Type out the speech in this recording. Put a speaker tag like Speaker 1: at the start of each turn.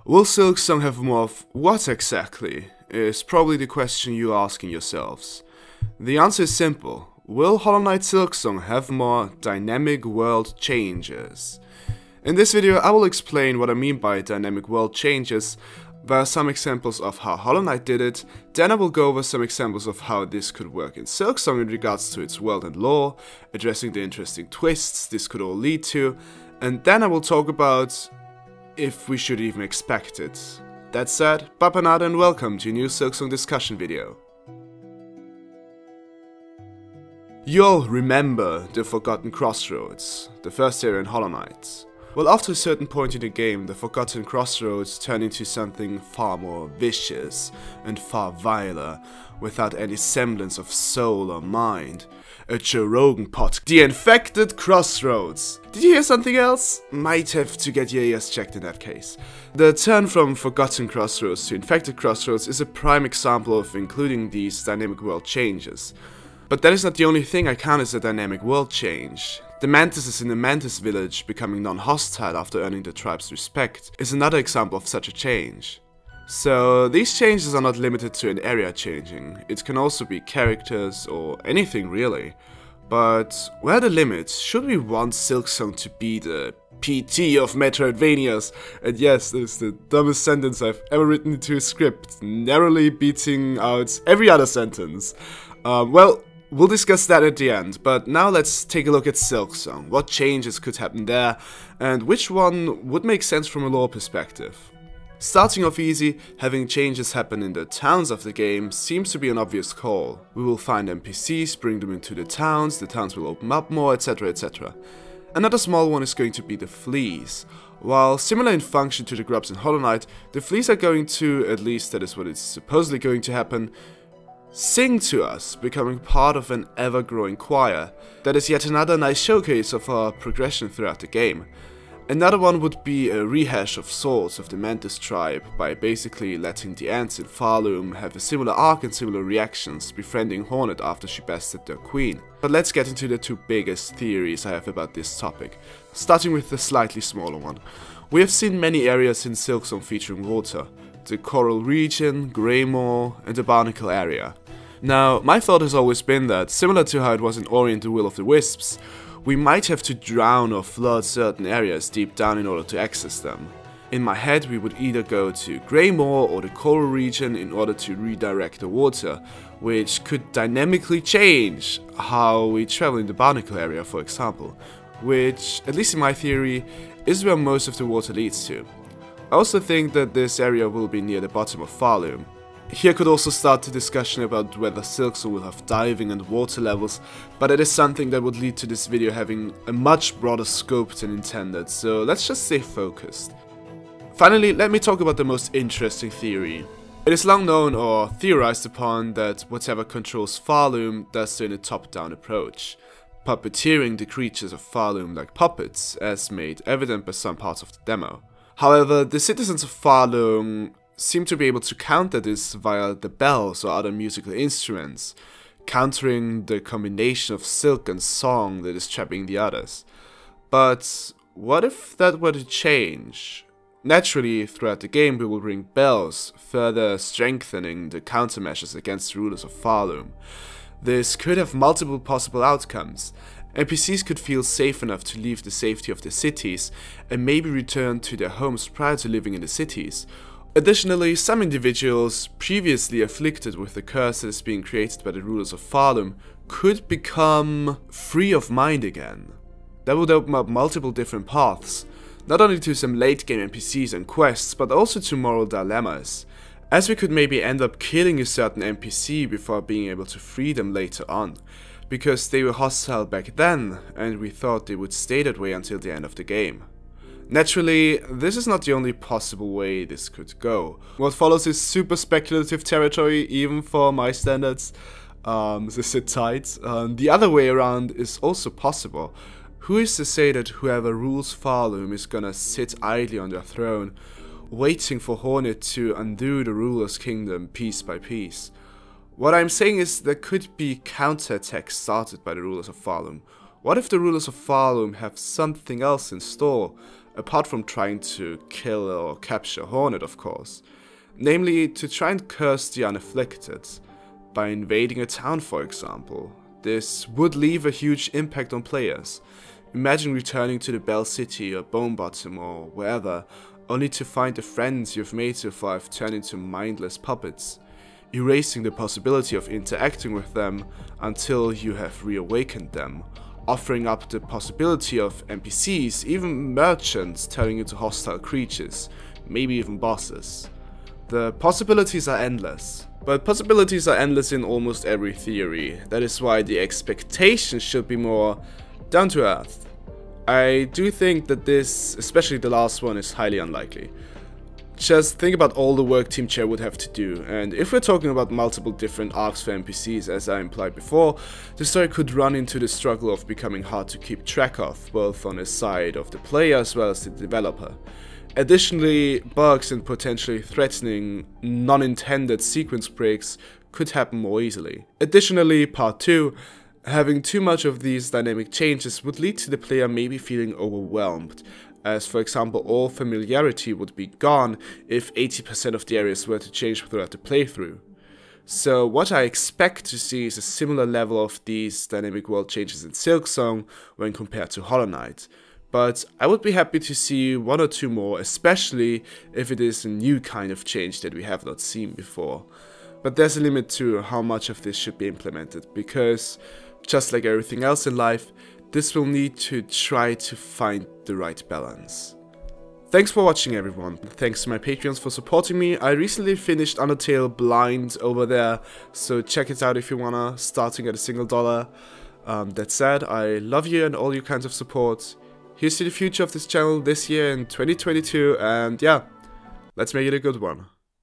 Speaker 1: Will Silksong have more of what exactly, is probably the question you're asking yourselves. The answer is simple. Will Hollow Knight Silksong have more dynamic world changes? In this video I will explain what I mean by dynamic world changes. There are some examples of how Hollow Knight did it, then I will go over some examples of how this could work in Silksong in regards to its world and lore, addressing the interesting twists this could all lead to, and then I will talk about if we should even expect it. That said, Bapanada and welcome to a new Silksong discussion video. You all remember the Forgotten Crossroads, the first area in Hollow Knight. Well, after a certain point in the game, the Forgotten Crossroads turned into something far more vicious and far viler, without any semblance of soul or mind. A Joe Rogan pot. The Infected Crossroads. Did you hear something else? Might have to get your ears checked in that case. The turn from Forgotten Crossroads to Infected Crossroads is a prime example of including these dynamic world changes. But that is not the only thing I count as a dynamic world change. The mantises in the Mantis village becoming non-hostile after earning the tribe's respect is another example of such a change. So these changes are not limited to an area changing, it can also be characters or anything really. But where are the limits? Should we want Silksong to be the PT of metroidvanias? And yes, that is the dumbest sentence I've ever written into a script, narrowly beating out every other sentence. Well, we'll discuss that at the end, but now let's take a look at Silksong, what changes could happen there, and which one would make sense from a lore perspective. Starting off easy, having changes happen in the towns of the game seems to be an obvious call. We will find NPCs, bring them into the towns will open up more, etc, etc. Another small one is going to be the fleas. While similar in function to the grubs in Hollow Knight, the fleas are going to, at least that is what is supposedly going to happen, sing to us, becoming part of an ever-growing choir. That is yet another nice showcase of our progression throughout the game. Another one would be a rehash of sorts of the Mantis tribe, by basically letting the ants in pharloom have a similar arc and similar reactions, befriending Hornet after she bested their queen. But let's get into the two biggest theories I have about this topic, starting with the slightly smaller one. We have seen many areas in Silksong featuring water. The Coral region, Greymoor, and the Barnacle area. Now, my thought has always been that, similar to how it was in Ori and the Will of the Wisps, we might have to drown or flood certain areas deep down in order to access them. In my head, we would either go to Greymoor or the Coral region in order to redirect the water, which could dynamically change how we travel in the Barnacle area, for example, which, at least in my theory, is where most of the water leads to. I also think that this area will be near the bottom of pharloom. Here could also start the discussion about whether Silksong will have diving and water levels, but it is something that would lead to this video having a much broader scope than intended, so let's just stay focused. Finally, let me talk about the most interesting theory. It is long known or theorized upon that whatever controls pharloom does so in a top-down approach, puppeteering the creatures of pharloom like puppets, as made evident by some parts of the demo. However, the citizens of pharloom seem to be able to counter this via the bells or other musical instruments, countering the combination of silk and song that is trapping the others. But what if that were to change? Naturally, throughout the game we will ring bells, further strengthening the countermeasures against the rulers of pharloom. This could have multiple possible outcomes. NPCs could feel safe enough to leave the safety of their cities and maybe return to their homes prior to living in the cities. Additionally, some individuals previously afflicted with the curse that is being created by the rulers of pharloom could become free of mind again. That would open up multiple different paths, not only to some late game NPCs and quests, but also to moral dilemmas, as we could maybe end up killing a certain NPC before being able to free them later on, because they were hostile back then and we thought they would stay that way until the end of the game. Naturally, this is not the only possible way this could go. What follows is super speculative territory, even for my standards, so sit tight. The other way around is also possible. Who is to say that whoever rules pharloom is gonna sit idly on their throne, waiting for Hornet to undo the ruler's kingdom piece by piece? What I'm saying is there could be counterattacks started by the rulers of pharloom. What if the rulers of pharloom have something else in store? apart from trying to kill or capture Hornet of course, namely to try and curse the unafflicted, by invading a town for example. This would leave a huge impact on players. Imagine returning to the Bell City or Bone Bottom or wherever, only to find the friends you've made so far have turned into mindless puppets, erasing the possibility of interacting with them until you have reawakened them, offering up the possibility of NPCs, even merchants turning into hostile creatures, maybe even bosses. The possibilities are endless. But possibilities are endless in almost every theory. That is why the expectations should be more down to earth. I do think that this, especially the last one, is highly unlikely. Just think about all the work Team Chair would have to do, and if we're talking about multiple different arcs for NPCs as I implied before, the story could run into the struggle of becoming hard to keep track of, both on the side of the player as well as the developer. Additionally, bugs and potentially threatening non-intended sequence breaks could happen more easily. Additionally, part 2, having too much of these dynamic changes would lead to the player maybe feeling overwhelmed, as for example all familiarity would be gone if 80% of the areas were to change throughout the playthrough. So what I expect to see is a similar level of these dynamic world changes in Silksong when compared to Hollow Knight. But I would be happy to see one or two more, especially if it is a new kind of change that we have not seen before. But there's a limit to how much of this should be implemented, because just like everything else in life, this will need to try to find the right balance. Thanks for watching everyone. Thanks to my Patreons for supporting me. I recently finished Undertale blind over there, so check it out if you wanna, starting at $1. That said, I love you and all your kinds of support. Here's to the future of this channel this year in 2022, and yeah, let's make it a good one.